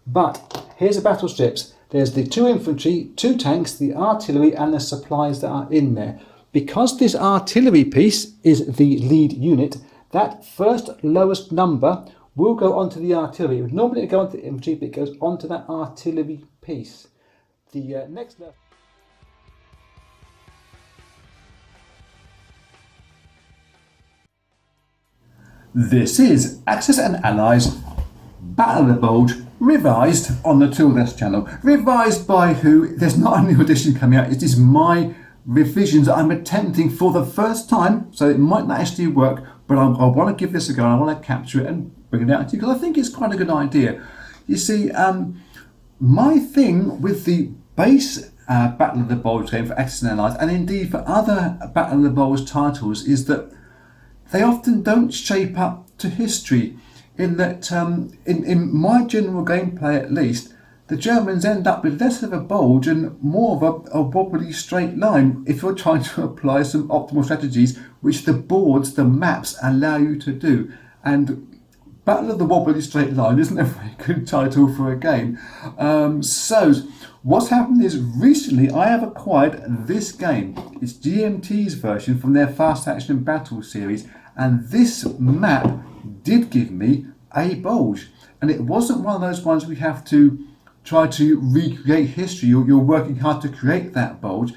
But here's the battle strips. There's the 2 infantry, 2 tanks, the artillery and the supplies that are in there. Because this artillery piece is the lead unit, that first lowest number will go onto the artillery. It would normally go onto the infantry, but it goes onto that artillery piece. The next level. This is Axis and Allies Battle of the Bulge revised on the Tool Desk channel. Revised by who? There's not a new edition coming out. It is my revisions that I'm attempting for the first time, so it might not actually work, but I want to give this a go and I want to capture it and bring it out to you because I think it's quite a good idea. You see, my thing with the base Battle of the Bulge game for Axis and Allies, and indeed for other Battle of the Bulge titles, is that they often don't shape up to history, in that in my general gameplay at least, the Germans end up with less of a bulge and more of a wobbly straight line if you're trying to apply some optimal strategies which the boards, the maps allow you to do. And Battle of the Wobbly Straight Line isn't a very good title for a game. So what's happened is recently I have acquired this game. It's GMT's version from their Fast Action Battle series, and this map did give me a bulge. And it wasn't one of those ones we have to try to recreate history. You're working hard to create that bulge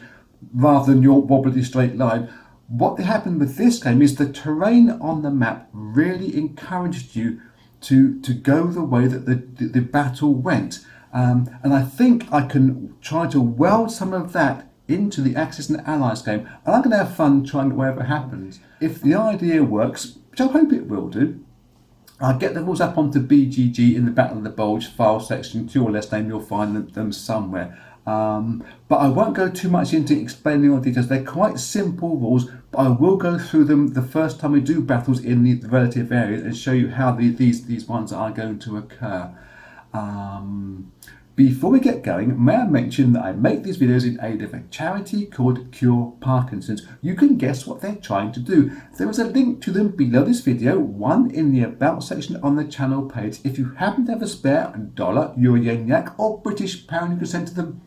rather than your wobbly straight line. What happened with this game is the terrain on the map really encouraged you to go the way that the battle went. And I think I can try to weld some of that into the Axis and Allies game, and I'm going to have fun trying it wherever it happens. If the idea works, which I hope it will do, I'll get the rules up onto BGG in the Battle of the Bulge file section. To your last name, you'll find them somewhere. But I won't go too much into explaining all the details. They're quite simple rules, but I will go through them the first time we do battles in the relative areas and show you how these ones are going to occur. Before we get going, may I mention that I make these videos in aid of a charity called Cure Parkinson's. You can guess what they're trying to do. There is a link to them below this video, one in the About section on the channel page. If you happen to have a spare dollar, euro, yen, yak or British pound you can send to them,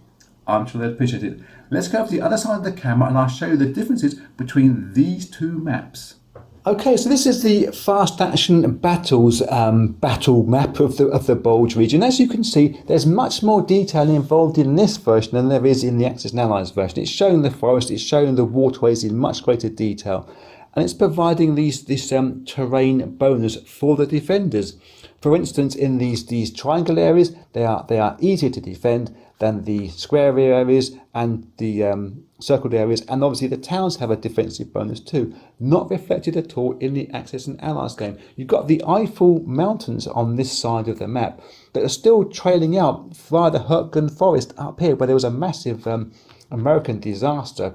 I'm sure they'd appreciate it. Let's go over to the other side of the camera and I'll show you the differences between these two maps. Okay, so this is the Fast Action Battles battle map of the Bulge region. As you can see, there's much more detail involved in this version than there is in the Axis and Allies version. It's showing the forest, it's showing the waterways in much greater detail, and it's providing this terrain bonus for the defenders. For instance, in these triangle areas, they are easier to defend than the square areas and the circled areas, and obviously the towns have a defensive bonus too, not reflected at all in the Axis and Allies game. You've got the Eiffel Mountains on this side of the map that are still trailing out via the Hürtgen Forest up here, where there was a massive American disaster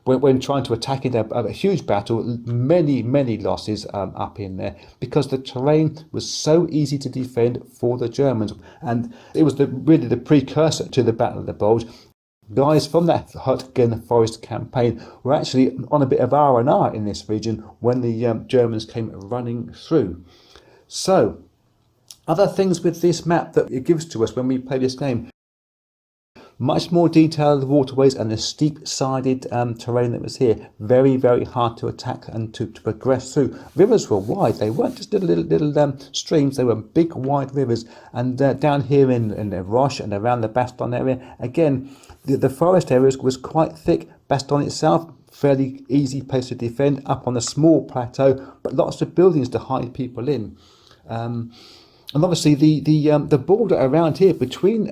when trying to attack in a huge battle. Many losses up in there because the terrain was so easy to defend for the Germans, and it was really the precursor to the Battle of the Bulge. Guys from that Hürtgen Forest campaign were actually on a bit of R&R in this region when the Germans came running through. So, other things with this map that it gives to us when we play this game. Much more detail of the waterways and the steep-sided terrain that was here. Very hard to attack and to progress through. Rivers were wide. They weren't just little streams. They were big, wide rivers. And down here in the Roche and around the Baston area, again, the forest area was quite thick. Baston itself, fairly easy place to defend, up on a small plateau, but lots of buildings to hide people in. And obviously the border around here between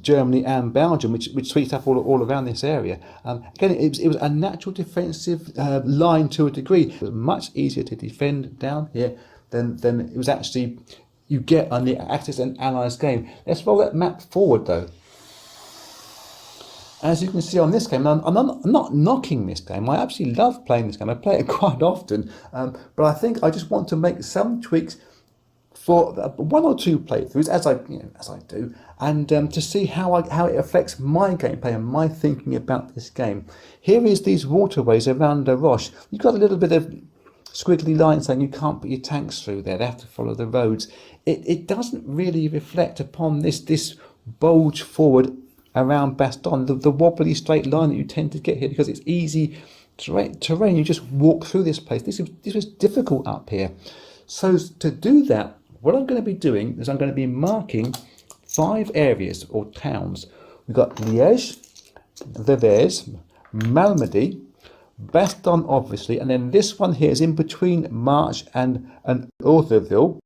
Germany and Belgium, which sweeps up all around this area, again it was a natural defensive line to a degree. It was much easier to defend down here than it was actually you get on the Axis and Allies game. Let's roll that map forward though. As you can see on this game, I'm not knocking this game. I absolutely love playing this game. I play it quite often, but I think I just want to make some tweaks for 1 or 2 playthroughs, as I do, and to see how it affects my gameplay and my thinking about this game. Here is these waterways around the Roche. You've got a little bit of squiggly line saying you can't put your tanks through there, they have to follow the roads. It doesn't really reflect upon this bulge forward around Baston, the wobbly straight line that you tend to get here, because it's easy terrain. You just walk through this place. This was difficult up here. So to do that, what I'm going to be doing is I'm going to be marking 5 areas or towns. We've got Liège, Vevey, Malmedy, Baston obviously, and then this one here is in between Marche and Ortherville.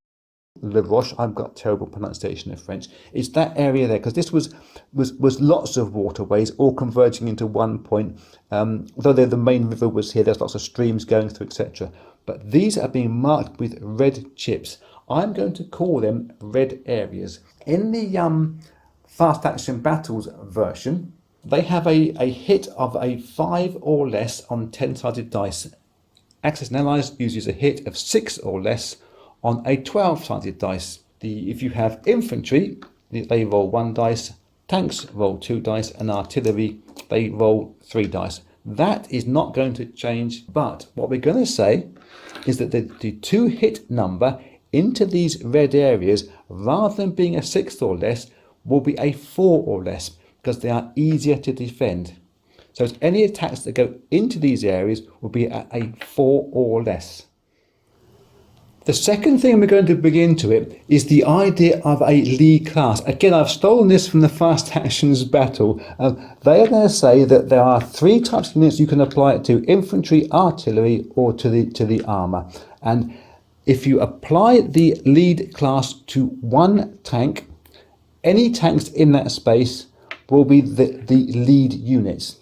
Le Roche, I've got terrible pronunciation of French. It's that area there, because this was lots of waterways all converging into one point. Although the main river was here, there's lots of streams going through, etc. But these are being marked with red chips. I'm going to call them red areas. In the Fast Action Battles version, they have a hit of a 5 or less on 10-sided dice. Axis and Allies uses a hit of 6 or less on a 12-sided dice. If you have infantry, they roll 1 dice, tanks roll 2 dice, and artillery, they roll 3 dice. That is not going to change, but what we're going to say is that the 2 hit number into these red areas, rather than being a 6 or less, will be a 4 or less, because they are easier to defend. So any attacks that go into these areas will be at a 4 or less. The second thing we're going to bring into it is the idea of a lead class. Again, I've stolen this from the Fast Actions Battle. They are going to say that there are 3 types of units you can apply it to: infantry, artillery, or to the armour. And if you apply the lead class to 1 tank, any tanks in that space will be the lead units.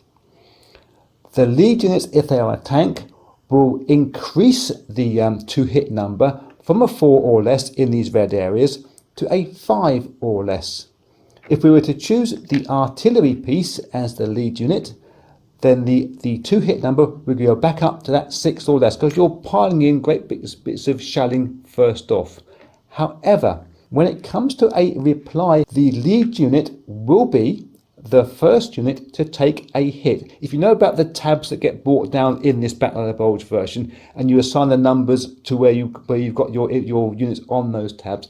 The lead units, if they are a tank, will increase the 2 hit number from a 4 or less in these red areas to a 5 or less. If we were to choose the artillery piece as the lead unit, then the 2 hit number would go back up to that 6 or less, because you're piling in great bits of shelling first off. However, when it comes to a reply, the lead unit will be the first unit to take a hit. If you know about the tabs that get brought down in this Battle of the Bulge version, and you assign the numbers to where you've got your units on those tabs,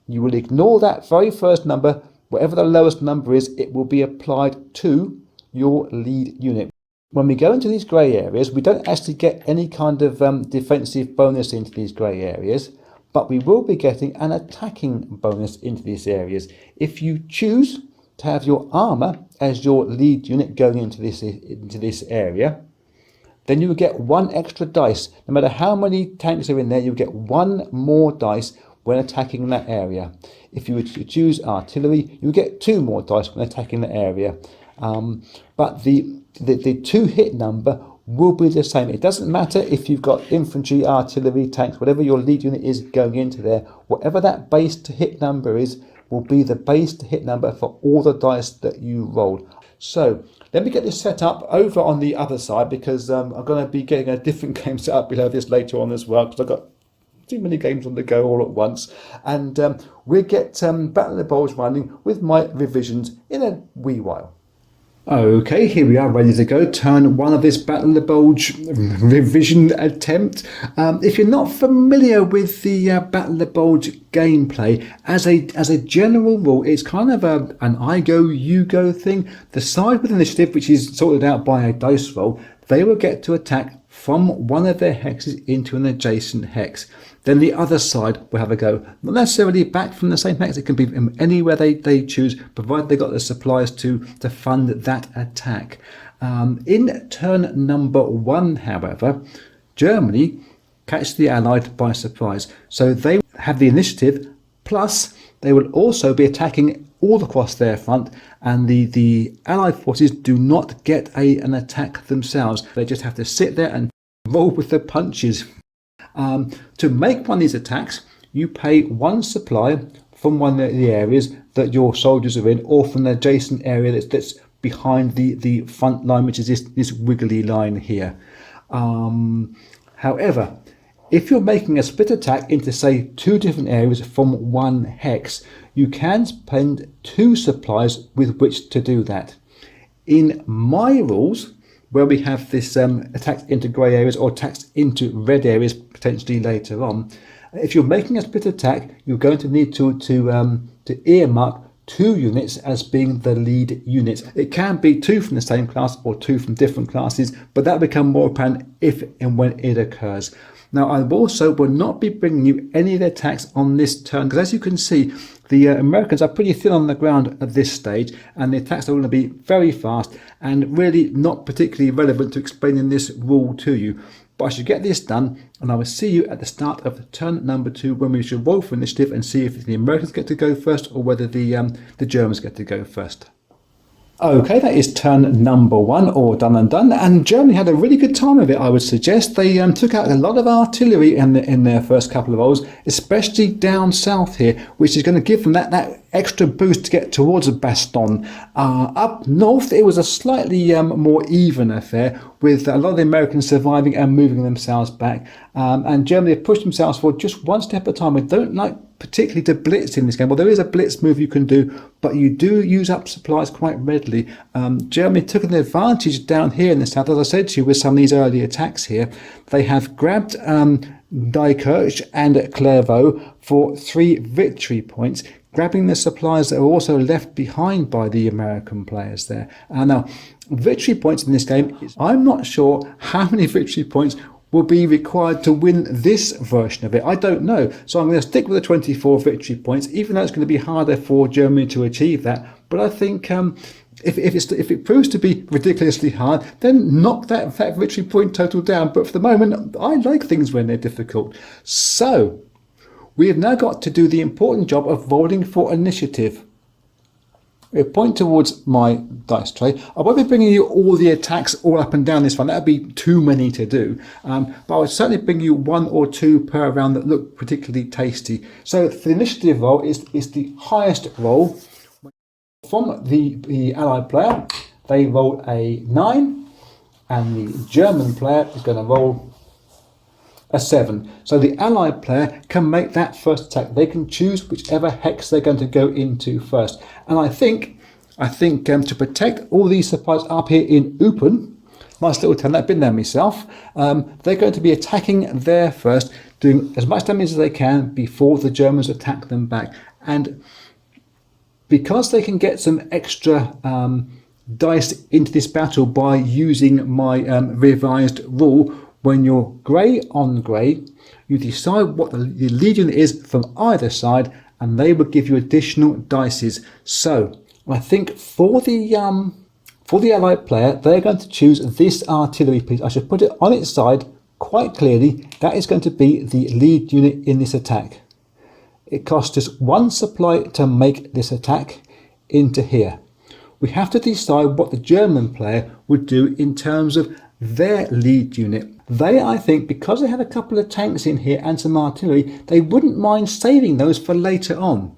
you will ignore that very first number. Whatever the lowest number is, it will be applied to your lead unit. When we go into these grey areas, we don't actually get any kind of defensive bonus into these grey areas, but we will be getting an attacking bonus into these areas. If you choose to have your armour as your lead unit going into this area, then you will get 1 extra dice. No matter how many tanks are in there, you'll get 1 more dice when attacking that area. If you were to choose artillery, you will get 2 more dice when attacking the area. But the 2 hit number will be the same. It doesn't matter if you've got infantry, artillery, tanks, whatever your lead unit is going into there, whatever that base to hit number is, will be the base to hit number for all the dice that you rolled. So let me get this set up over on the other side, because I'm going to be getting a different game set up below this later on as well, because I've got too many games on the go all at once. And we'll get Battle of the Bulge running with my revisions in a wee while. Okay, here we are ready to go. Turn 1 of this Battle of the Bulge revision attempt. If you're not familiar with the Battle of the Bulge gameplay, as a general rule, it's kind of an I go, you go thing. The side with initiative, which is sorted out by a dice roll, they will get to attack from one of their hexes into an adjacent hex. Then the other side will have a go, not necessarily back from the same hex, it can be anywhere they choose, provided they got the supplies to fund that attack. In turn number 1, however, Germany catch the Allied by surprise. So they have the initiative, plus they will also be attacking all across their front, and the Allied forces do not get an attack themselves. They just have to sit there and roll with the punches. To make one of these attacks, you pay 1 supply from one of the areas that your soldiers are in, or from the adjacent area that's behind the front line, which is this wiggly line here. However, if you're making a split attack into, say, 2 different areas from 1 hex, you can spend 2 supplies with which to do that. In my rules, where we have this attacks into grey areas or attacks into red areas potentially later on. If you're making a split attack, you're going to need to earmark 2 units as being the lead units. It can be 2 from the same class or 2 from different classes, but that will become more apparent if and when it occurs. Now, I also will not be bringing you any of the attacks on this turn, because as you can see, the Americans are pretty thin on the ground at this stage, and the attacks are going to be very fast and really not particularly relevant to explaining this rule to you. But I should get this done, and I will see you at the start of turn number 2 when we should roll for initiative and see if the Americans get to go first or whether the Germans get to go first. Okay, that is turn number 1, all done and done, and Germany had a really good time of it, I would suggest. They took out a lot of artillery in their first couple of rolls, especially down south here, which is going to give them that extra boost to get towards Bastogne. Up north, it was a slightly more even affair, with a lot of the Americans surviving and moving themselves back, and Germany have pushed themselves forward just one step at a time. We don't like particularly to blitz in this game. Well, there is a blitz move you can do, but you do use up supplies quite readily. Germany took an advantage down here in the south, as I said to you, with some of these early attacks here. They have grabbed Diekirch and Clairvaux for 3 victory points, grabbing the supplies that are also left behind by the American players there. Now, victory points in this game, I'm not sure how many victory points will be required to win this version of it. I don't know. So I'm going to stick with the 24 victory points, even though it's going to be harder for Germany to achieve that. But I think if it proves to be ridiculously hard, then knock that victory point total down. But for the moment, I like things when they're difficult. So we have now got to do the important job of rolling for initiative. We point towards my dice tray. I won't be bringing you all the attacks all up and down this one. That would be too many to do. But I would certainly bring you 1 or 2 per round that look particularly tasty. So for the initiative roll is the highest roll. From the Allied player, they roll a 9, and the German player is going to roll a 7. So the Allied player can make that first attack. They can choose whichever hex they're going to go into first. And I think to protect all these supplies up here in Eupen, nice little town, I've been there myself, they're going to be attacking there first, doing as much damage as they can before the Germans attack them back. And because they can get some extra dice into this battle by using my revised rule, when you're grey on grey, you decide what the lead unit is from either side, and they will give you additional dices. So I think for the Allied player, they're going to choose this artillery piece. I should put it on its side quite clearly. That is going to be the lead unit in this attack. It costs us 1 supply to make this attack into here. We have to decide what the German player would do in terms of their lead unit. They, I think, because they have a couple of tanks in here and some artillery, they wouldn't mind saving those for later on,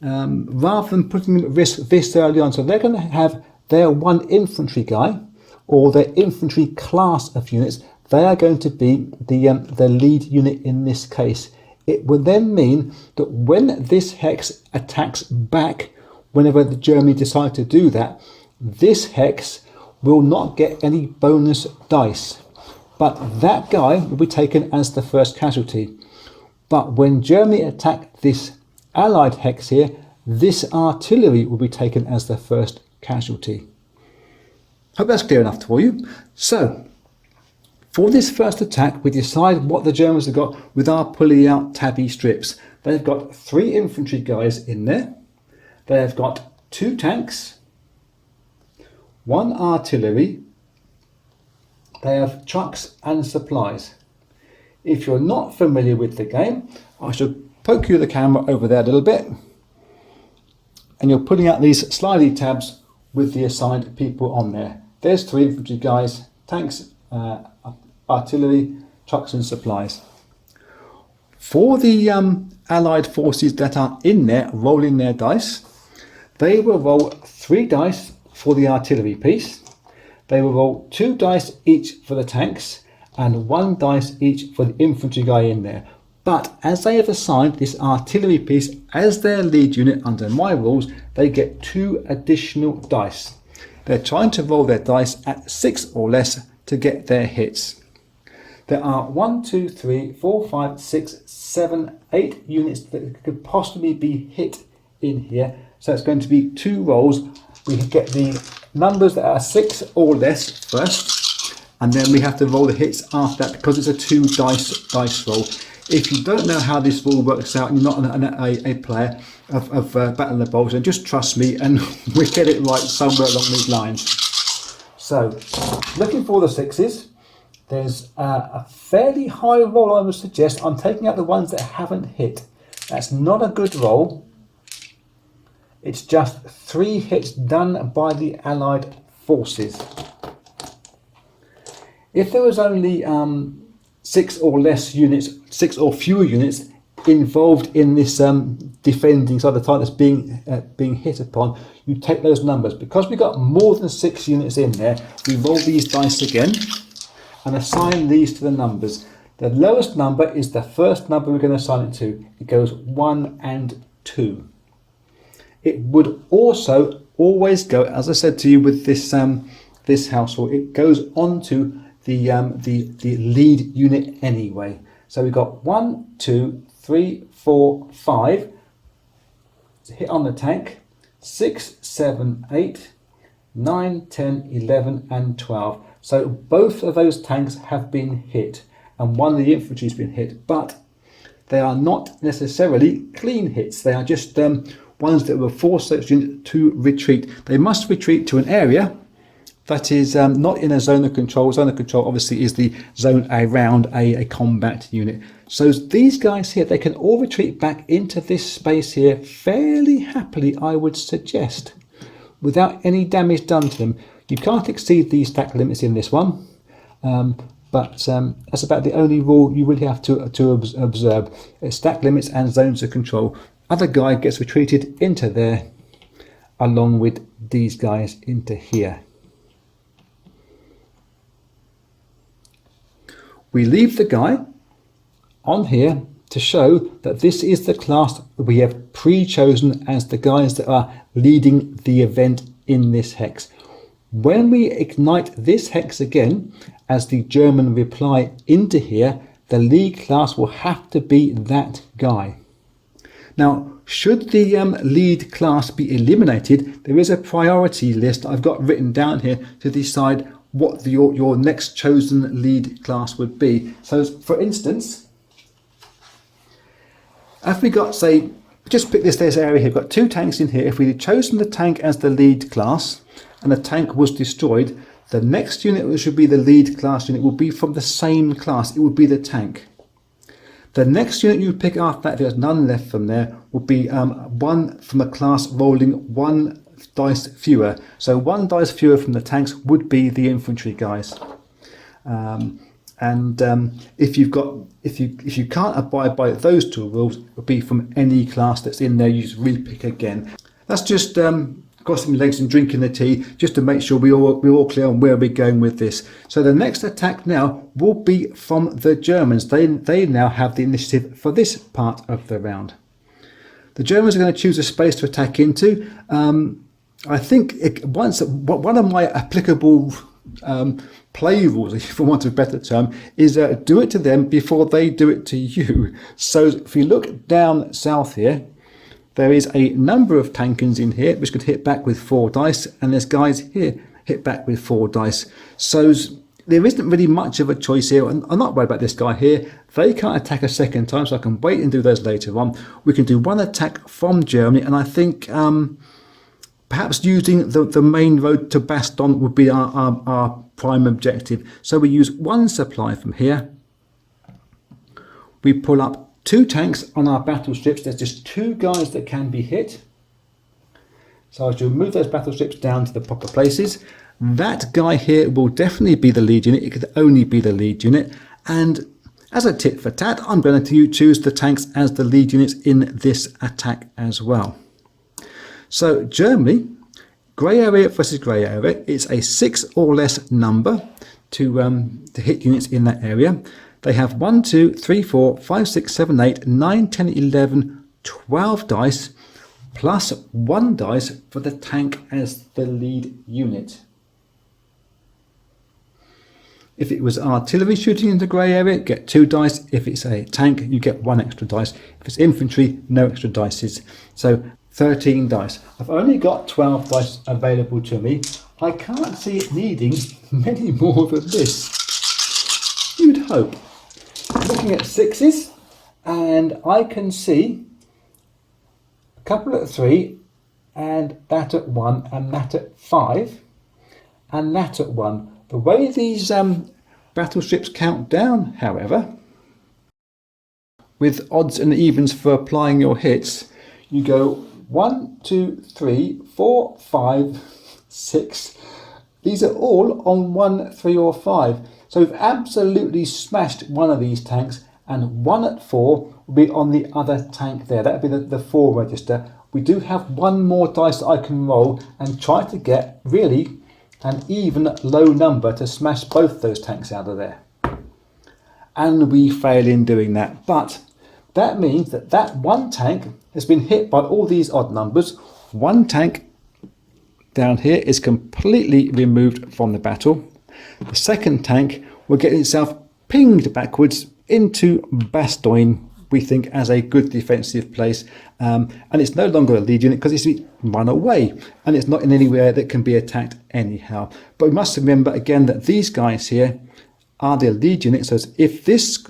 rather than putting them at risk this early on. So they're going to have their 1 infantry guy, or their infantry class of units. They are going to be the lead unit in this case. It would then mean that when this hex attacks back, whenever the Germany decide to do that, this hex will not get any bonus dice, but that guy will be taken as the first casualty. But when Germany attack this Allied hex here, this artillery will be taken as the first casualty. Hope that's clear enough for you. So for this first attack, we decide what the Germans have got with our pulling out tabby strips. They've got 3 infantry guys in there. They have got 2 tanks, 1 artillery. They have trucks and supplies. If you're not familiar with the game, I should poke you the camera over there a little bit, and you're putting out these slidey tabs with the assigned people on there. There's 3 infantry guys, tanks, artillery, trucks and supplies. For the Allied forces that are in there rolling their dice, they will roll 3 dice for the artillery piece. They will roll 2 dice each for the tanks and 1 dice each for the infantry guy in there. But as they have assigned this artillery piece as their lead unit under my rules, they get 2 additional dice. They're trying to roll their dice at 6 or less to get their hits. There are 1, 2, 3, 4, 5, 6, 7, 8 units that could possibly be hit in here. So it's going to be 2 rolls. We get the numbers that are 6 or less first, and then we have to roll the hits after that because it's a 2 dice roll. If you don't know how this rule works out and you're not a player of Battle of the Bulge, then just trust me and we'll get it right somewhere along these lines. So, looking for the 6s. There's a fairly high roll, I would suggest. I'm taking out the ones that haven't hit. That's not a good roll. It's just 3 hits done by the Allied forces. If there was only 6 or less units, 6 or fewer units involved in this defending side of the target that's being hit upon, you take those numbers. Because we've got more than 6 units in there, we roll these dice again and assign these to the numbers. The lowest number is the first number we're going to assign it to. It goes 1 and 2. It would also always go, as I said to you with this this household, it goes on to the lead unit anyway. So we've got 1, 2, 3, 4, 5 to hit on the tank, 6, 7, 8, 9, 10, 11 and 12. So both of those tanks have been hit and one of the infantry has been hit, but they are not necessarily clean hits. They are just ones that will force those units to retreat. They must retreat to an area that is not in a zone of control. Zone of control obviously is the zone around a combat unit. So these guys here, they can all retreat back into this space here fairly happily, I would suggest, without any damage done to them. You can't exceed these stack limits in this one, but that's about the only rule you really have to observe. It's stack limits and zones of control. Other guy gets retreated into there, along with these guys into here. We leave the guy on here to show that this is the class that we have pre-chosen as the guys that are leading the event in this hex. When we ignite this hex again, as the German reply into here, the lead class will have to be that guy. Now, should the lead class be eliminated, there is a priority list I've got written down here to decide what your next chosen lead class would be. So, for instance, if we got, say, just pick this area here, we've got 2 tanks in here. If we had chosen the tank as the lead class and the tank was destroyed, the next unit which would be the lead class unit would be from the same class. It would be the tank. The next unit you would pick after that, if there's none left from there, would be one from a class rolling 1 dice fewer. So 1 dice fewer from the tanks would be the infantry guys. If you can't abide by those 2 rules, it would be from any class that's in there. You just repick again. That's just crossing the legs and drinking the tea, just to make sure we're all clear on where we're going with this. So the next attack now will be from the Germans. They now have the initiative for this part of the round. The Germans are going to choose a space to attack into. I think one of my applicable play rules, for want of a better term, is do it to them before they do it to you. So if you look down south here, there is a number of tankins in here which could hit back with 4 dice, and there's guys here hit back with 4 dice. So there isn't really much of a choice here. And I'm not worried about this guy here. They can't attack a second time, so I can wait and do those later on. We can do 1 attack from Germany, and I think perhaps using the main road to Baston would be our prime objective. So we use 1 supply from here. We pull up 2 tanks on our battleships. There's just 2 guys that can be hit. So as you move those battleships down to the proper places, that guy here will definitely be the lead unit. It could only be the lead unit. And as a tit for tat, I'm going to choose the tanks as the lead units in this attack as well. So Germany, grey area versus grey area. It's a 6 or less number to hit units in that area. They have 1, 2, 3, 4, 5, 6, 7, 8, 9, 10, 11, 12 dice. plus 1 dice for the tank as the lead unit. If it was artillery shooting into grey area, get 2 dice. If it's a tank, you get 1 extra dice. If it's infantry, no extra dices. So 13 dice. I've only got 12 dice available to me. I can't see it needing many more than this. You'd hope. Looking at 6s, and I can see a couple at 3, and that at 1, and that at 5, and that at 1. The way these battleships count down, however, with odds and evens for applying your hits, you go 1, 2, 3, 4, 5, 6. These are all on 1, 3 or 5. So we've absolutely smashed one of these tanks, and 1 at 4 will be on the other tank there. That would be the 4 register. We do have 1 more dice that I can roll and try to get really an even low number to smash both those tanks out of there. And we fail in doing that. But that means that that 1 tank has been hit by all these odd numbers. 1 tank down here is completely removed from the battle. The second tank will get itself pinged backwards into Bastogne, we think, as a good defensive place, and it's no longer a lead unit because it's run away and it's not in anywhere that can be attacked anyhow. But we must remember again that these guys here are the lead unit, so if this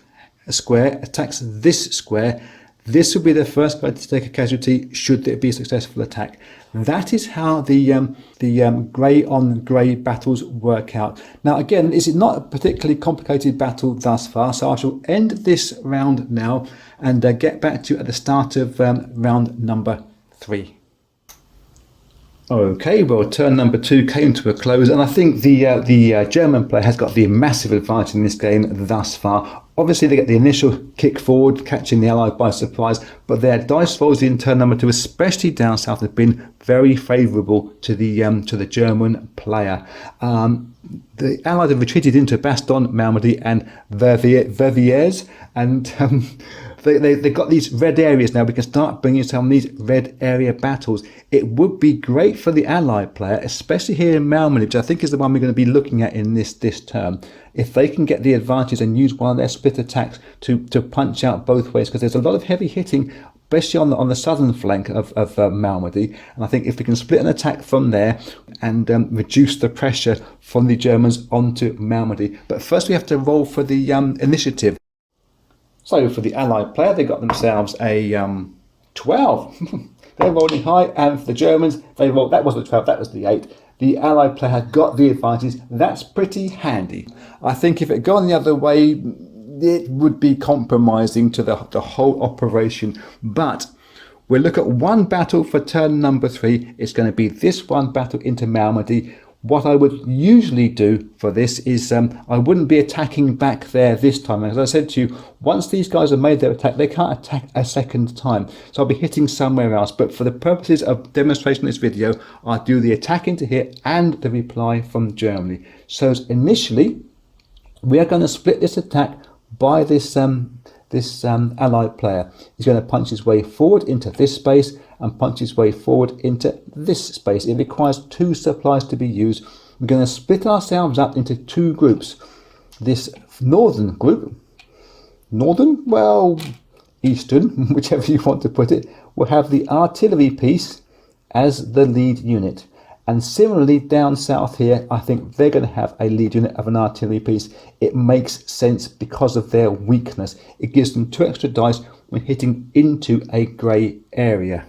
square attacks this square, this will be the first guy to take a casualty should there be a successful attack. That is how the grey on grey battles work out. Now again, this is not a particularly complicated battle thus far, so I shall end this round now and get back to you at the start of round number 3. Okay, well, turn number 2 came to a close, and I think the German player has got the massive advantage in this game thus far. Obviously, they get the initial kick forward, catching the Allied by surprise, but their dice rolls in turn number 2, especially down south, have been very favourable to the German player. The Allies have retreated into Bastogne, Malmedy, and Verviers, and they've got these red areas now. We can start bringing some of these red area battles. It would be great for the Allied player, especially here in Malmedy, which I think is the one we're going to be looking at in this term. If they can get the advantage and use one of their split attacks to punch out both ways, because there's a lot of heavy hitting, especially on the southern flank of Malmedy, and I think if we can split an attack from there and reduce the pressure from the Germans onto Malmedy. But first we have to roll for the initiative. So for the Allied player, they got themselves a 12. They're rolling high, and for the Germans, they rolled, that wasn't the 12, that was the 8. The Allied player had got the advantage. That's pretty handy. I think if it had gone the other way, it would be compromising to the whole operation. But we'll look at 1 battle for turn number 3. It's going to be this 1 battle into Malmedy. What I would usually do for this is I wouldn't be attacking back there this time. As I said to you, once these guys have made their attack, they can't attack a second time. So I'll be hitting somewhere else. But for the purposes of demonstration of this video, I'll do the attack into here and the reply from Germany. So initially, we are going to split this attack by this Allied player. He's going to punch his way forward into this space and punch his way forward into this space. It requires 2 supplies to be used. We're going to split ourselves up into 2 groups. This northern group, eastern, whichever you want to put it, will have the artillery piece as the lead unit. And similarly down south here, I think they're going to have a lead unit of an artillery piece. It makes sense because of their weakness. It gives them 2 extra dice when hitting into a grey area.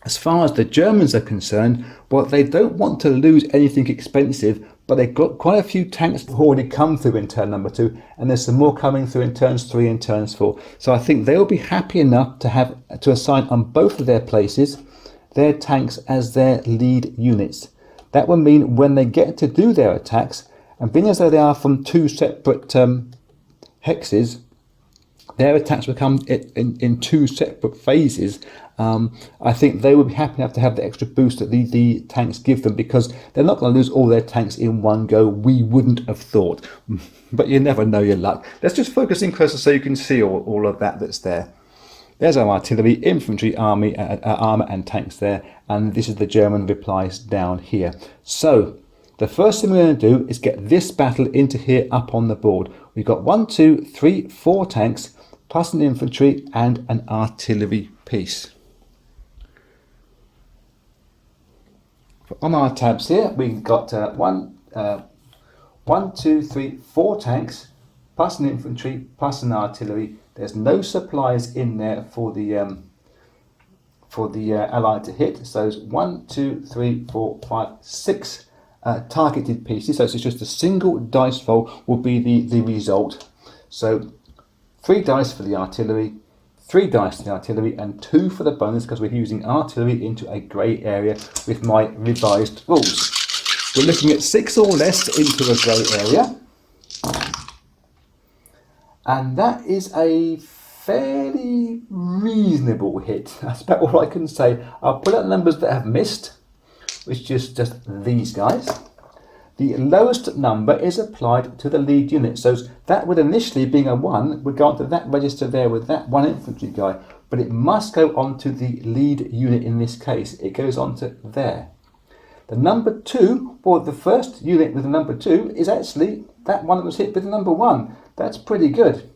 As far as the Germans are concerned, well, they don't want to lose anything expensive, but they've got quite a few tanks already come through in turn number 2, and there's some more coming through in turns 3 and turns 4. So I think they'll be happy enough to assign on both of their places their tanks as their lead units. That will mean when they get to do their attacks, and being as though they are from 2 separate hexes, their attacks will come in 2 separate phases. I think they will be happy enough to have the extra boost that the tanks give them, because they're not going to lose all their tanks in one go. We wouldn't have thought, but you never know your luck. Let's just focus in closer so you can see all of that's there. There's our artillery, infantry, army, armour and tanks there, and this is the German replies down here. So the first thing we're going to do is get this battle into here up on the board. We've got 1, 2, 3, 4 tanks, plus an infantry and an artillery piece. On our tabs here, we've got 1, 2, 3, 4 tanks, plus an infantry, plus an artillery. There's no supplies in there for the Allied to hit. So it's 1, 2, 3, 4, 5, 6 targeted pieces. So it's just a single dice roll will be the result. So 3 dice for the artillery, 3 dice for the artillery, and 2 for the bonus because we're using artillery into a grey area with my revised rules. We're looking at 6 or less into a grey area. And that is a fairly reasonable hit. That's about all I can say. I'll put out the numbers that have missed, which is just these guys. The lowest number is applied to the lead unit. So that would initially, being a 1, would go onto that register there with that 1 infantry guy. But it must go onto the lead unit in this case. It goes onto there. The number 2, or the first unit with the number 2, is actually that one that was hit with the number 1. That's pretty good.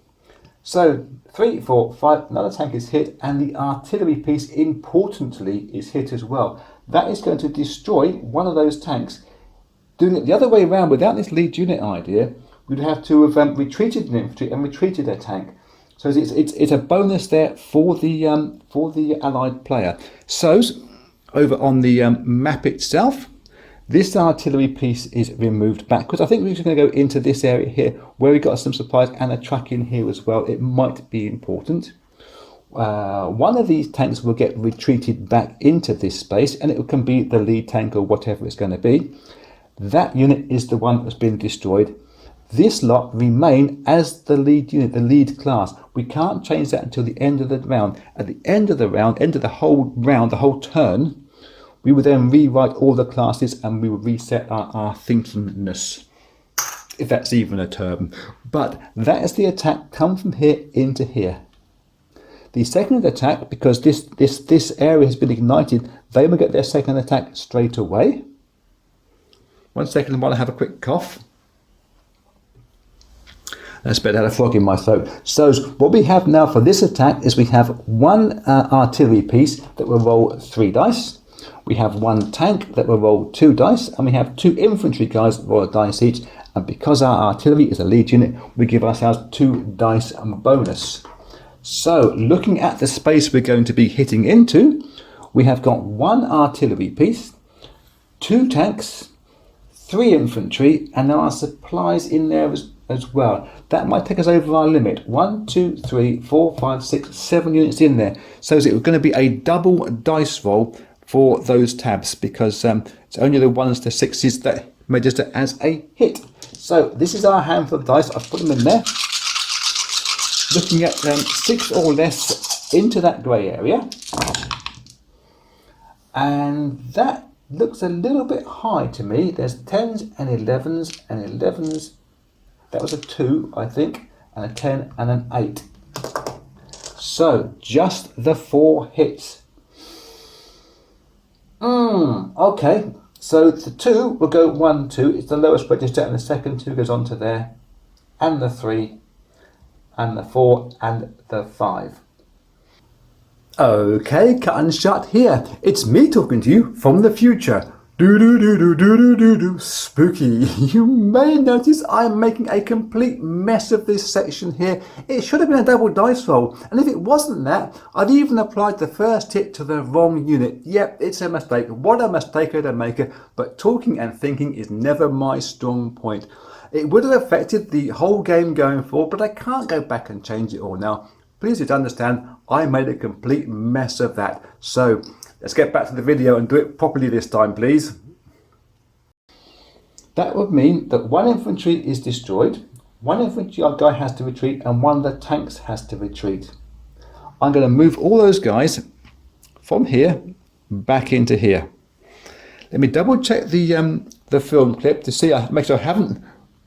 So 3, 4, 5, another tank is hit, and the artillery piece, importantly, is hit as well. That is going to destroy one of those tanks. Doing it the other way around, without this lead unit idea, we'd have to have retreated an infantry and retreated a tank. So it's a bonus there for the Allied player. So over on the map itself, this artillery piece is removed backwards. I think we're just going to go into this area here where we've got some supplies and a truck in here as well. It might be important. One of these tanks will get retreated back into this space, and it can be the lead tank or whatever it's going to be. That unit is the one that's been destroyed. This lot remain as the lead unit, the lead class. We can't change that until the end of the round. At the end of the round, end of the whole round, the whole turn, we would then rewrite all the classes and we would reset our thinkingness, if that's even a term. But that is the attack come from here into here. The second attack, because this area has been ignited, they will get their second attack straight away. 1 second while I have a quick cough. That's better, I had a frog in my throat. So what we have now for this attack is we have 1 artillery piece that will roll 3 dice. We have 1 tank that will roll 2 dice, and we have 2 infantry guys that roll a dice each. And because our artillery is a lead unit, we give ourselves 2 dice bonus. So looking at the space we're going to be hitting into, we have got 1 artillery piece, 2 tanks, 3 infantry, and there are supplies in there as well. That might take us over our limit. 1, 2, 3, 4, 5, 6, 7 units in there. So it's going to be a double dice roll for those tabs, because it's only the 1s to 6s that register as a hit. So this is our handful of dice. I've put them in there. Looking at 6 or less into that grey area. And that looks a little bit high to me. There's 10s and 11s and 11s. That was a 2, I think, and a 10 and an 8. So just the 4 hits. Okay, so the 2 will go 1, 2. It's the lowest register, and the second 2 goes on to there, and the 3, and the 4, and the 5. Okay, cut and shut here. It's me talking to you from the future. Do. Spooky. You may notice I'm making a complete mess of this section here. It should have been a double dice roll, and if it wasn't that, I've even applied the first hit to the wrong unit. Yep, it's a mistake. What a mistake to maker, but talking and thinking is never my strong point. It would have affected the whole game going forward, but I can't go back and change it all now. Please do understand, I made a complete mess of that. So let's get back to the video and do it properly this time, please. That would mean that 1 infantry is destroyed, 1 infantry guy has to retreat, and 1 of the tanks has to retreat. I'm going to move all those guys from here back into here. Let me double check the film clip to see, make sure I haven't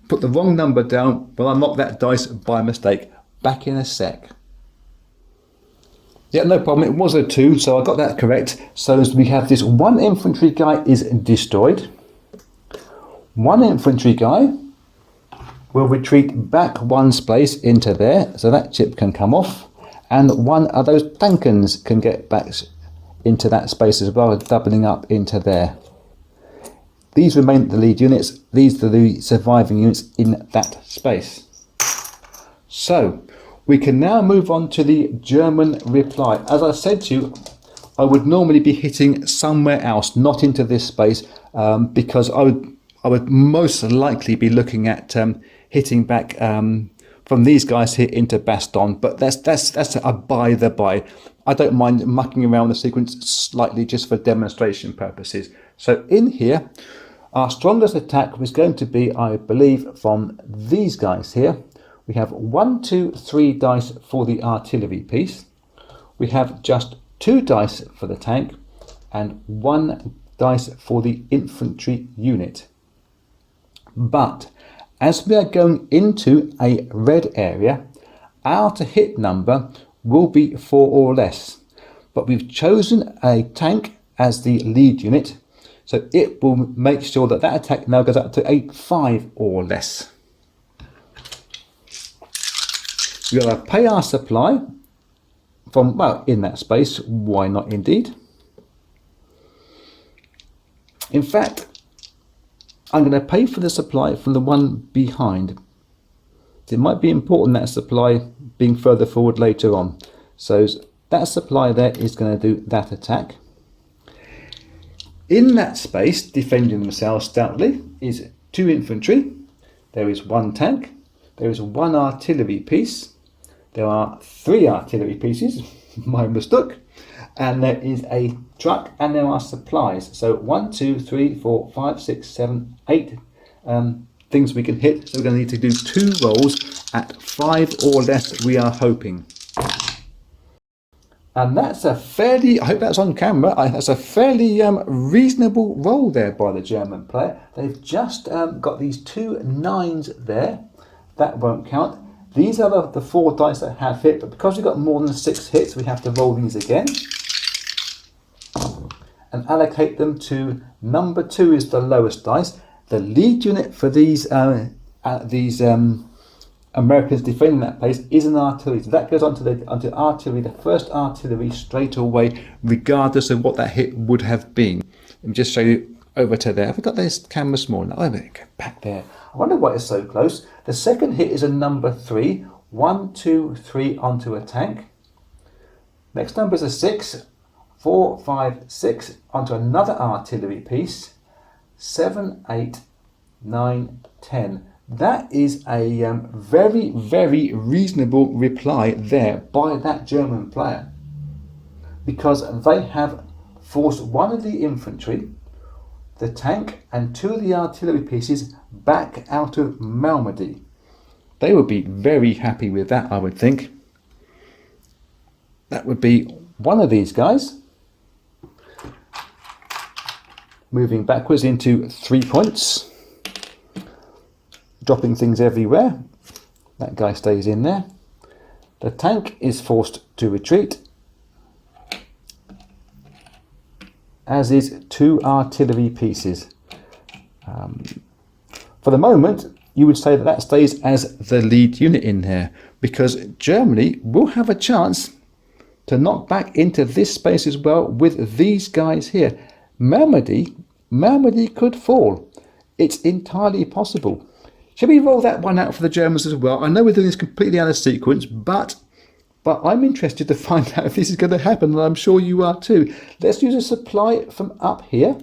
put the wrong number down, but I knocked that dice by mistake. Back in a sec. Yeah, no problem. It was a 2, so I got that correct. So we have this one infantry guy is destroyed. One infantry guy will retreat back one space into there, so that chip can come off. And one of those tankers can get back into that space as well, doubling up into there. These remain the lead units. These are the surviving units in that space. So we can now move on to the German reply. As I said to you, I would normally be hitting somewhere else, not into this space, because I would most likely be looking at hitting back from these guys here into Baston. But that's a by the by. I don't mind mucking around the sequence slightly just for demonstration purposes. So in here, our strongest attack was going to be, I believe, from these guys here. We have 1, 2, 3 dice for the artillery piece. We have just 2 dice for the tank and 1 dice for the infantry unit. But as we are going into a red area, our to hit number will be 4 or less. But we've chosen a tank as the lead unit, so it will make sure that that attack now goes up to a 5 or less. We're going to pay our supply from, well, in that space. Why not indeed? In fact, I'm going to pay for the supply from the one behind. It might be important that supply being further forward later on. So that supply there is going to do that attack. In that space, defending themselves stoutly, is 2 infantry. There is 1 tank. There is 1 artillery piece. There are 3 artillery pieces, my mistake, and there is a truck, and there are supplies. So 1, 2, 3, 4, 5, 6, 7, 8 things we can hit. So we're going to need to do 2 rolls at 5 or less, we are hoping. And that's a fairly, I hope that's on camera, that's a fairly reasonable roll there by the German player. They've just got these 2 9s there. That won't count. These are the 4 dice that have hit, but because we've got more than 6 hits, we have to roll these again and allocate them to number 2 is the lowest dice. The lead unit for these Americans defending that place is an artillery, so that goes onto artillery, the first artillery straight away, regardless of what that hit would have been. Let me just show you over to there. Have I got this camera small now? Let me go back there. I wonder why it's so close. The second hit is a number 3. 1, 2, 3 onto a tank. Next number is a 6. 4, 5, 6 onto another artillery piece. 7, 8, 9, 10. That is a very, very reasonable reply there by that German player, because they have forced 1 of the infantry, the tank and 2 of the artillery pieces back out of Malmedy. They would be very happy with that, I would think. That would be one of these guys moving backwards into 3 points, dropping things everywhere. That guy stays in there. The tank is forced to retreat, as is 2 artillery pieces. For the moment, you would say that that stays as the lead unit in there, because Germany will have a chance to knock back into this space as well with these guys here. Malmedy could fall. It's entirely possible. Shall we roll that one out for the Germans as well? I know we're doing this completely out of sequence, but I'm interested to find out if this is going to happen, and I'm sure you are too. Let's use a supply from up here.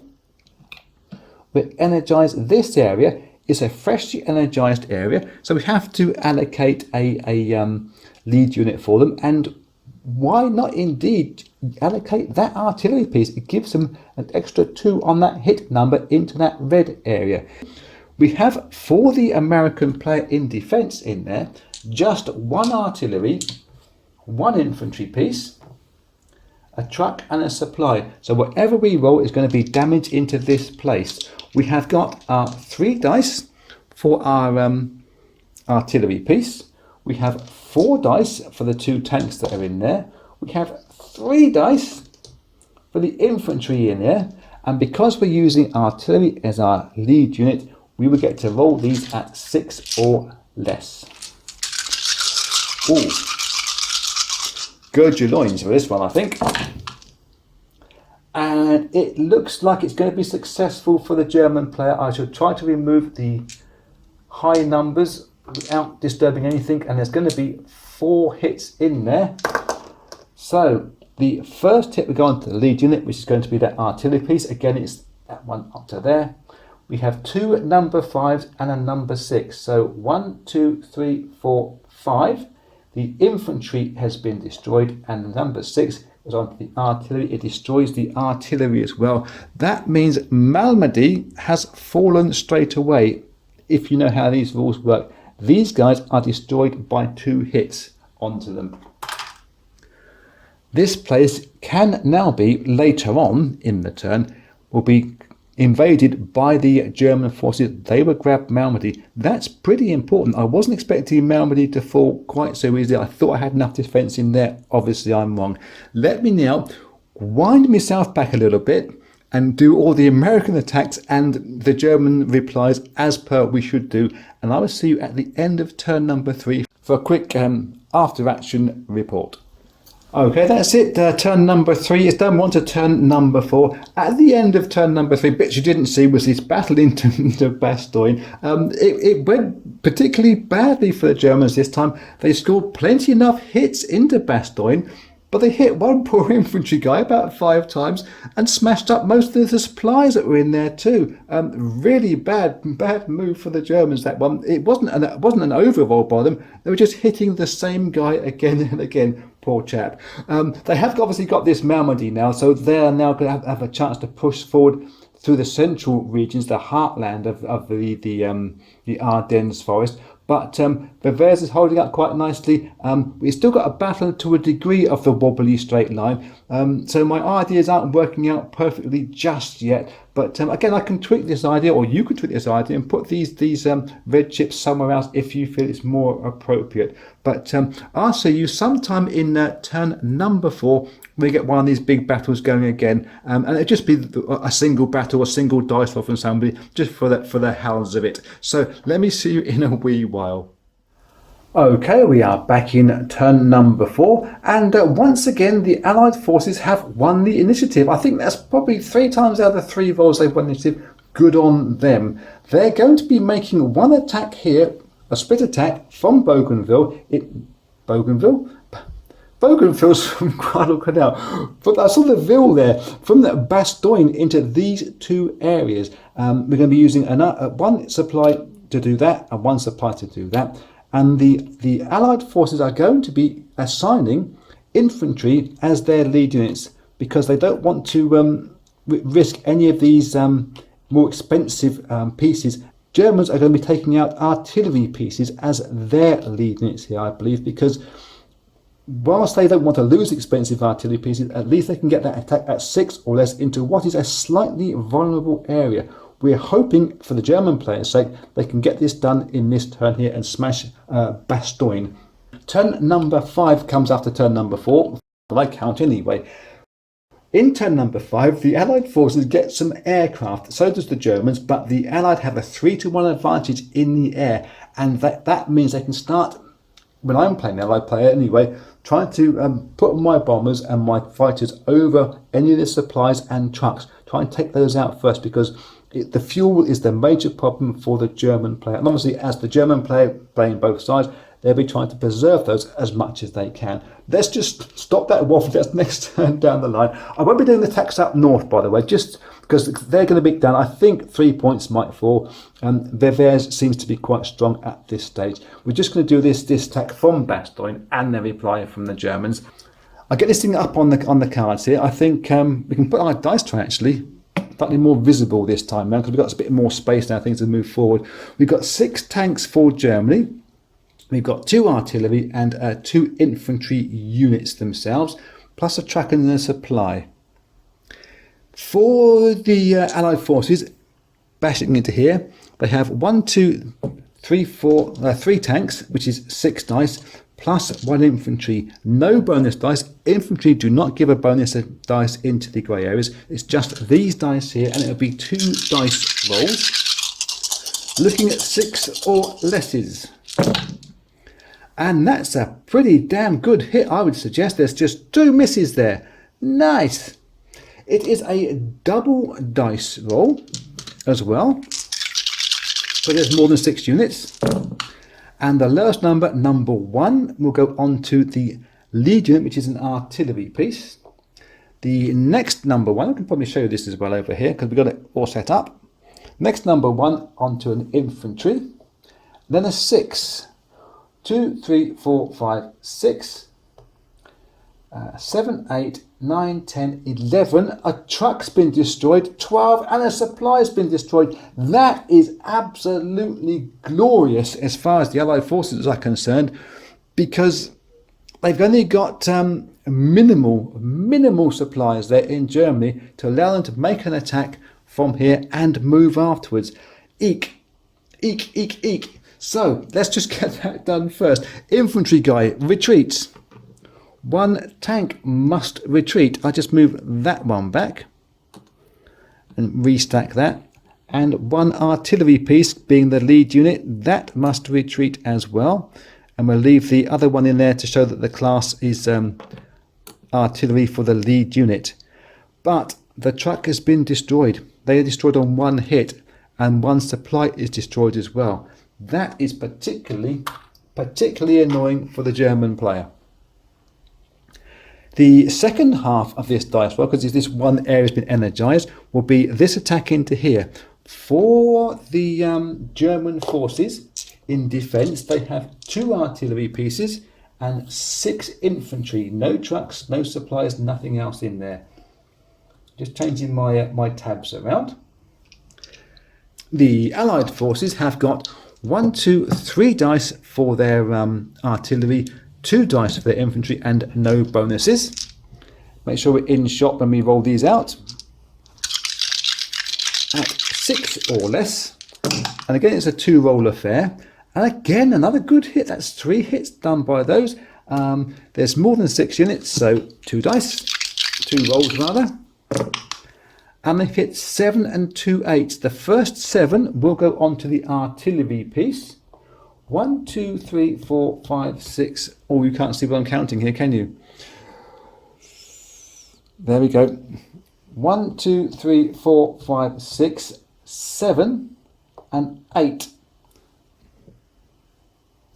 We'll energize this area. It's a freshly energized area, so we have to allocate a lead unit for them. And why not indeed allocate that artillery piece? It gives them an extra 2 on that hit number into that red area. We have, for the American player in defense in there, just 1 artillery, 1 infantry piece, a truck and a supply. So whatever we roll is going to be damage into this place. We have got our 3 dice for our artillery piece. We have 4 dice for the 2 tanks that are in there. We have 3 dice for the infantry in there, and because we're using artillery as our lead unit, we will get to roll these at 6 or less. Ooh. Gird your loins for this one, I think. And it looks like it's going to be successful for the German player. I shall try to remove the high numbers without disturbing anything, and there's going to be 4 hits in there. So the first hit, we go on to the lead unit, which is going to be that artillery piece. Again, it's that one up to there. We have 2 number 5s and a number 6. So 1, 2, 3, 4, 5. The infantry has been destroyed, and the number 6 goes on to the artillery. It destroys the artillery as well. That means Malmedy has fallen straight away. If you know how these rules work, these guys are destroyed by 2 hits onto them. This place can now be, later on in the turn, will be invaded by the German forces. They will grab Malmedy. That's pretty important. I wasn't expecting Malmedy to fall quite so easily. I thought I had enough defence in there. Obviously I'm wrong. Let me now wind myself back a little bit and do all the American attacks and the German replies as per we should do, and I will see you at the end of turn number 3 for a quick after action report. Okay, that's it. Turn number 3 is done. We're on to turn number 4. At the end of turn number 3, bits you didn't see was this battle into Bastogne. It went particularly badly for the Germans this time. They scored plenty enough hits into Bastogne, but they hit one poor infantry guy about 5 times and smashed up most of the supplies that were in there too. Really bad move for the Germans, that one. It wasn't an overroll by them. They were just hitting the same guy again and again. Poor chap. They have obviously got this Malmedy now, so they're now going to have a chance to push forward through the central regions, the heartland of the Ardennes forest. But Bavaria is holding up quite nicely. We've still got a battle to a degree of the wobbly straight line. So my ideas aren't working out perfectly just yet. But again, I can tweak this idea, or you could tweak this idea and put these red chips somewhere else if you feel it's more appropriate. But I'll see you sometime in turn number 4. We get one of these big battles going again, and it'll just be a single battle, a single dice roll from somebody, just for the hells of it. So let me see you in a wee while. Okay, we are back in turn number 4, and once again the Allied forces have won the initiative. I think that's probably 3 times out of the 3 rolls they've won the initiative. Good on them. They're going to be making one attack here, a split attack from Bougainville. Bougainville's from Guadalcanal, but I saw the Ville there, from the Bastogne into these 2 areas. We're going to be using one supply to do that and one supply to do that. And the Allied forces are going to be assigning infantry as their lead units because they don't want to risk any of these more expensive pieces. Germans are going to be taking out artillery pieces as their lead units here, I believe, because whilst they don't want to lose expensive artillery pieces, at least they can get that attack at 6 or less into what is a slightly vulnerable area. We're hoping, for the German players' sake, they can get this done in this turn here and smash Bastogne. Turn number 5 comes after turn number 4, but I count anyway. In turn number 5, the Allied forces get some aircraft. So does the Germans, but the Allied have a 3-to-1 advantage in the air, and that means they can start, when I'm playing the Allied player anyway, trying to put my bombers and my fighters over any of the supplies and trucks. Try and take those out first, because the fuel is the major problem for the German player. And obviously, as the German player playing both sides, they'll be trying to preserve those as much as they can. Let's just stop that waffle. That's next turn down the line. I won't be doing the attacks up north, by the way, just because they're going to be down. I think 3 points might fall. Bavaria seems to be quite strong at this stage. We're just going to do this attack from Bastogne and then reply from the Germans. I'll get this thing up on the cards here. I think we can put our dice tray actually slightly more visible this time around, because we've got a bit more space now, things to move forward. We've got 6 tanks for Germany. We've got 2 artillery and 2 infantry units themselves, plus a truck and a supply. For the Allied forces, bashing into here, they have 3 tanks, which is 6 dice, plus 1 infantry. No bonus dice. Infantry do not give a bonus dice into the grey areas. It's just these dice here, and it'll be 2 dice rolls. Looking at 6 or lesses. And that's a pretty damn good hit, I would suggest. There's just 2 misses there. Nice. It is a double dice roll as well. So there's more than 6 units. And the lowest number, number 1, will go on to the lead unit, which is an artillery piece. The next number 1, I can probably show you this as well over here because we've got it all set up. Next number 1 onto an infantry. Then a 6. 2, 3, 4, 5, 6. 7, 8, 9, 10, 11. A truck's been destroyed. 12, and a supply's been destroyed. That is absolutely glorious as far as the Allied forces are concerned, because they've only got minimal supplies there in Germany to allow them to make an attack from here and move afterwards. Eek, eek, eek, eek. So let's just get that done first. Infantry guy retreats. 1 tank must retreat. I just move that one back and restack that. And 1 artillery piece, being the lead unit, that must retreat as well. And we'll leave the other one in there to show that the class is artillery for the lead unit. But the truck has been destroyed. They are destroyed on 1 hit, and 1 supply is destroyed as well. That is particularly annoying for the German player. The second half of this dice roll, because this one area has been energized, will be this attack into here. For the German forces in defense, they have 2 artillery pieces and 6 infantry. No trucks, no supplies, nothing else in there. Just changing my tabs around. The Allied forces have got 1, 2, 3 dice for their artillery, 2 dice for their infantry, and no bonuses. Make sure we're in shot when we roll these out. At 6 or less. And again, it's a 2-roll affair. And again, another good hit. That's 3 hits done by those. There's more than 6 units, so 2 dice. 2 rolls rather. And they've hit 7 and 2 8s. The first 7 will go on to the artillery piece. 1, 2, 3, 4, 5, 6. Oh, you can't see what I'm counting here, can you? There we go. 1, 2, 3, 4, 5, 6, 7, and 8.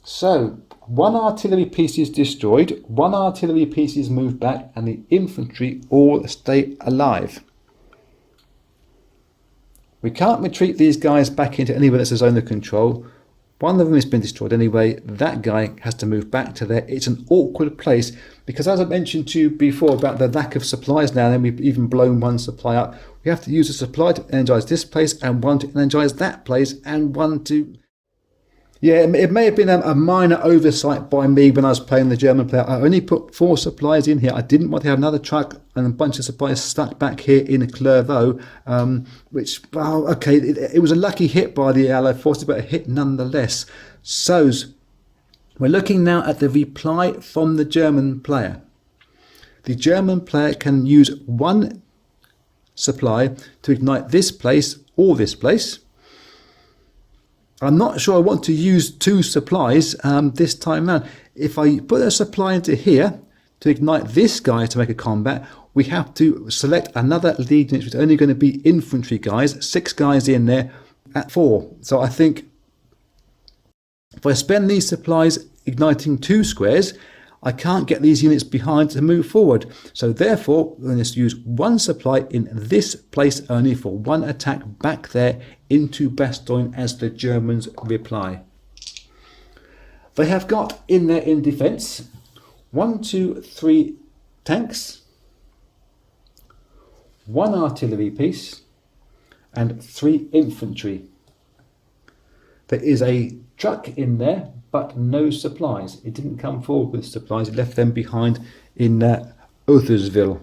So 1 artillery piece is destroyed, 1 artillery piece is moved back, and the infantry all stay alive. We can't retreat these guys back into anywhere that's a zone of control. One of them has been destroyed anyway. That guy has to move back to there. It's an awkward place because, as I mentioned to you before about the lack of supplies now, and we've even blown 1 supply up. We have to use a supply to energize this place, and 1 to energize that place, and 1 to... Yeah, it may have been a minor oversight by me when I was playing the German player. I only put 4 supplies in here. I didn't want to have another truck and a bunch of supplies stuck back here in Clairvaux, which, well, okay, it was a lucky hit by the Allied forces, but a hit nonetheless. So we're looking now at the reply from the German player. The German player can use 1 supply to ignite this place or this place. I'm not sure I want to use 2 supplies this time around. If I put a supply into here to ignite this guy to make a combat, we have to select another lead unit, which is only going to be infantry guys, 6 guys in there at 4. So I think if I spend these supplies igniting 2 squares, I can't get these units behind to move forward. So therefore, we're going to use 1 supply in this place only for 1 attack back there into Bastogne as the Germans reply. They have got in there in defence 1, 2, 3 tanks, 1 artillery piece, and 3 infantry. There is a truck in there, but no supplies. It didn't come forward with supplies. It left them behind in Othersville.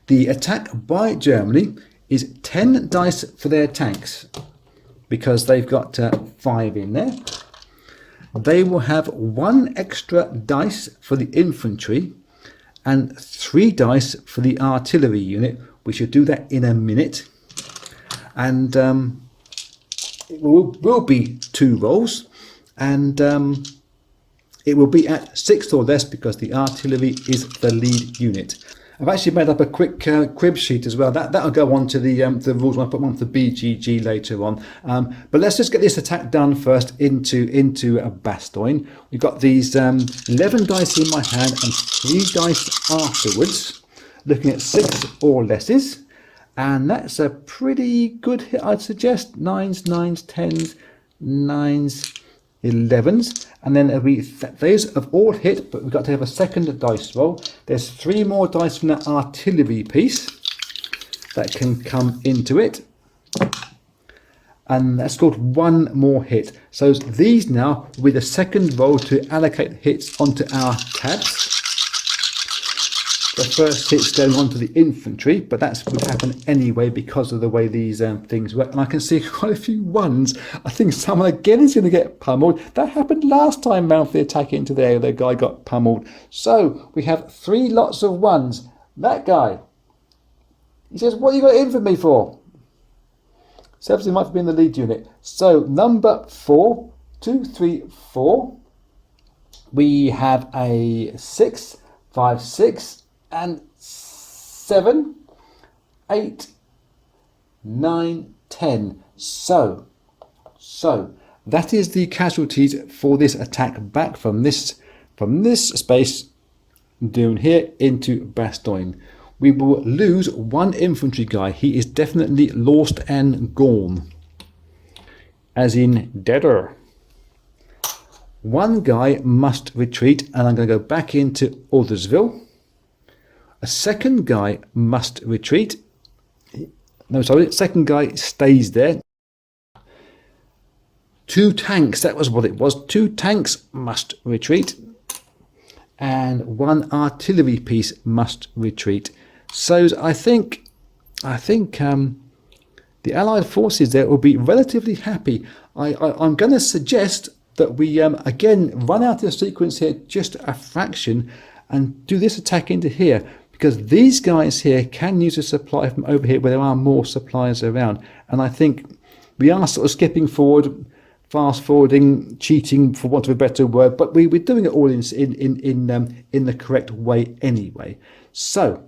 The attack by Germany is 10 dice for their tanks because they've got 5 in there. they will have 1 extra dice for the infantry and 3 dice for the artillery unit. We should do that in a minute. And it will be 2 rolls, and it will be at 6 or less because the artillery is the lead unit. I've actually made up a quick crib sheet as well. That'll go on to the rules when I put one for BGG later on. But let's just get this attack done first into a Bastogne. We've got these 11 dice in my hand and 3 dice afterwards, looking at 6 or lesses. And that's a pretty good hit, I'd suggest. 9s, 9s, 10s, 9s, 11s. And then those have all hit, but we've got to have a second dice roll. There's 3 more dice from that artillery piece that can come into it. And that's called 1 more hit. So these now will be the second roll to allocate hits onto our tabs. The first hit's going on to the infantry, but that would happen anyway because of the way these things work. And I can see quite a few 1s. I think someone again is going to get pummeled. That happened last time round for the attack into there. The guy got pummeled. So we have 3 lots of 1s. That guy, he says, what you got in for me for? Obviously might have been the lead unit. So number 4, 2, 3, 4. We have a 6, 5, 6. And 7, 8, 9, 10. So that is the casualties for this attack back from this space down here into Bastogne. We will lose 1 infantry guy. He is definitely lost and gone, as in deader. 1 guy must retreat, and I'm going to go back into Aldersville. A second guy must retreat. No, sorry, second guy stays there. 2 tanks, that was what it was. 2 tanks must retreat. And 1 artillery piece must retreat. So I think the Allied forces there will be relatively happy. I'm going to suggest that we again run out of the sequence here just a fraction and do this attack into here. Because these guys here can use a supply from over here where there are more supplies around. And I think we are sort of skipping forward, fast forwarding, cheating for want of a better word, but we're doing it all in the correct way anyway. So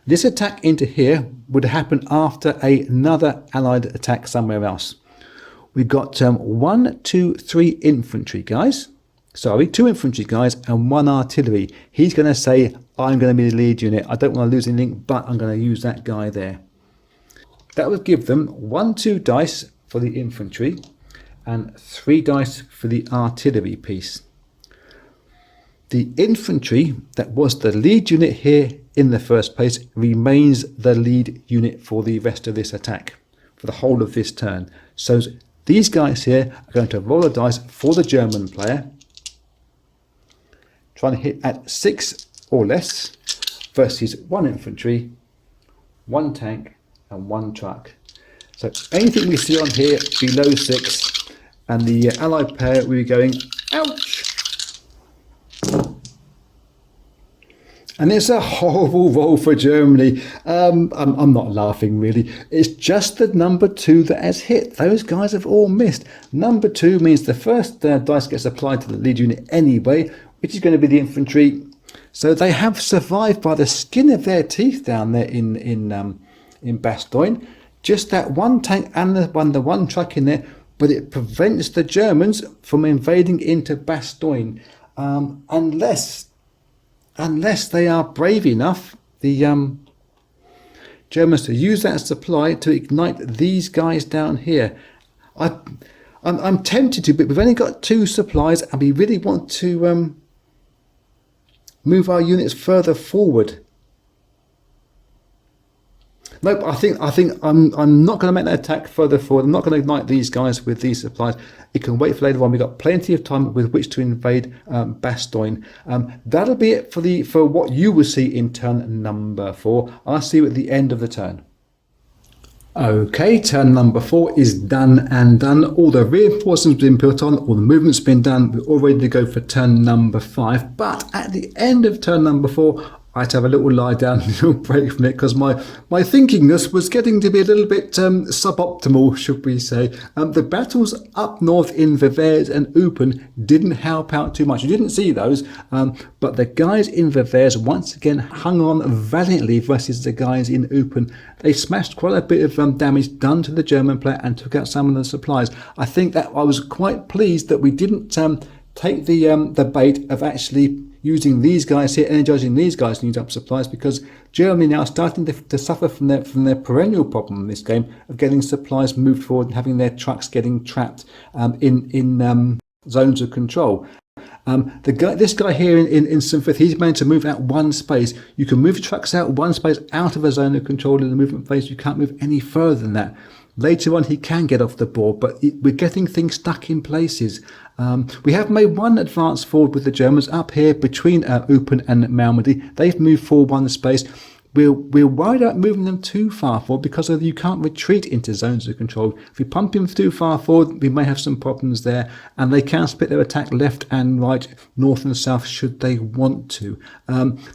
this attack into here would happen after another Allied attack somewhere else. We've got 1, 2, 3 infantry guys. Sorry, 2 infantry guys and 1 artillery. He's going to say, I'm going to be the lead unit. I don't want to lose anything, but I'm going to use that guy there. That would give them 1, 2 dice for the infantry and 3 dice for the artillery piece. The infantry that was the lead unit here in the first place remains the lead unit for the rest of this attack, for the whole of this turn. So these guys here are going to roll a dice for the German player, trying to hit at 6 or less versus 1 infantry, 1 tank and 1 truck. So anything we see on here below 6, and the Allied pair will be going, ouch! And it's a horrible roll for Germany. I'm not laughing really. It's just the number 2 that has hit. Those guys have all missed. Number 2 means the first dice gets applied to the lead unit anyway, which is going to be the infantry. So they have survived by the skin of their teeth down there in Bastogne. Just that 1 tank and the one truck in there, but it prevents the Germans from invading into Bastogne, unless they are brave enough, the Germans, to use that supply to ignite these guys down here. I'm tempted to, but we've only got 2 supplies, and we really want to move our units further forward. Nope, I think I'm not going to make that attack further forward. I'm not going to ignite these guys with these supplies. It can wait for later on. We've got plenty of time with which to invade Bastogne. That'll be it for what you will see in turn number 4. I'll see you at the end of the turn. Okay, turn number 4 is done and done. All the reinforcements have been put on, all the movements have been done. We're all ready to go for turn number 5. But at the end of turn number 4, I had to have a little lie down, a little break from it, because my thinkingness was getting to be a little bit suboptimal, should we say. The battles up north in Vivers and Eupen didn't help out too much. You didn't see those, but the guys in Vivers once again hung on valiantly versus the guys in Eupen. They smashed quite a bit of damage done to the German player and took out some of the supplies. I think that I was quite pleased that we didn't take the bait of actually using these guys here, energizing these guys to use up supplies, because Germany now is starting to suffer from their perennial problem in this game of getting supplies moved forward and having their trucks getting trapped in zones of control. This guy here in St. Frith, he's managed to move out one space. You can move trucks out one space out of a zone of control in the movement phase. You can't move any further than that. Later on, he can get off the board, but we're getting things stuck in places. We have made one advance forward with the Germans up here between Eupen and Malmedy. They've moved forward one space. We're worried about moving them too far forward because you can't retreat into zones of control. If we pump them too far forward, we may have some problems there, and they can split their attack left and right, north and south, should they want to.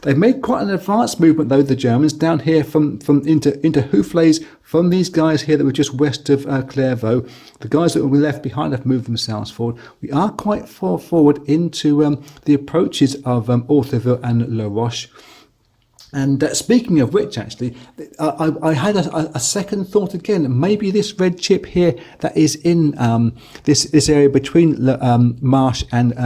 They've made quite an advanced movement, though, the Germans, down here into Houfles, from these guys here that were just west of Clairvaux. The guys that were left behind have moved themselves forward. We are quite far forward into the approaches of Orthaville and La Roche. And speaking of which, actually, I had a second thought again. Maybe this red chip here that is in this area between Marche and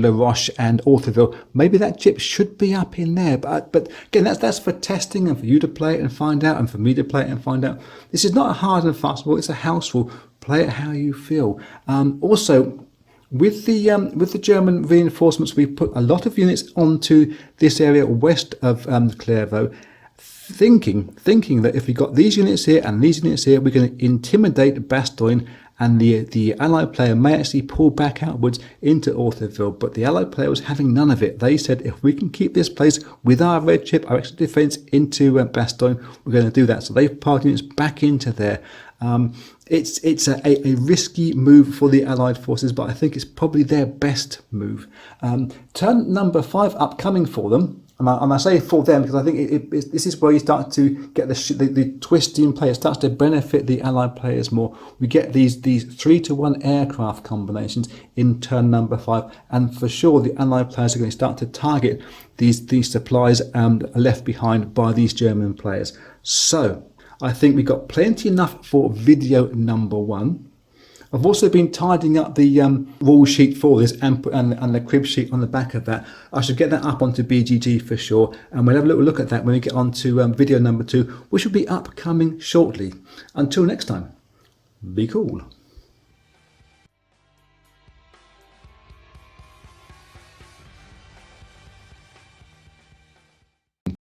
La Roche and Orthaville, maybe that chip should be up in there. But again, that's for testing and for you to play it and find out, and for me to play it and find out. This is not a hard and fast rule; it's a house rule. Play it how you feel. Also, with the German reinforcements, we put a lot of units onto this area west of Clairvaux, thinking that if we got these units here and these units here, we're going to intimidate Bastogne, and the Allied player may actually pull back outwards into Orthaville. But the Allied player was having none of it. They said, if we can keep this place with our red chip, our extra defence into Bastogne, we're going to do that. So they've parked units back into there. It's a risky move for the Allied forces, but I think it's probably their best move. Turn number 5 upcoming for them. And I say for them because I think this is where you start to get the twist in play. It starts to benefit the Allied players more. We get these 3-to-1 aircraft combinations in turn number 5, and for sure the Allied players are going to start to target these supplies left behind by these German players. So I think we got plenty enough for video number 1. I've also been tidying up the rule sheet for this and the crib sheet on the back of that. I should get that up onto BGG for sure, and we'll have a little look at that when we get on to video number 2, which will be upcoming shortly. Until next time, be cool.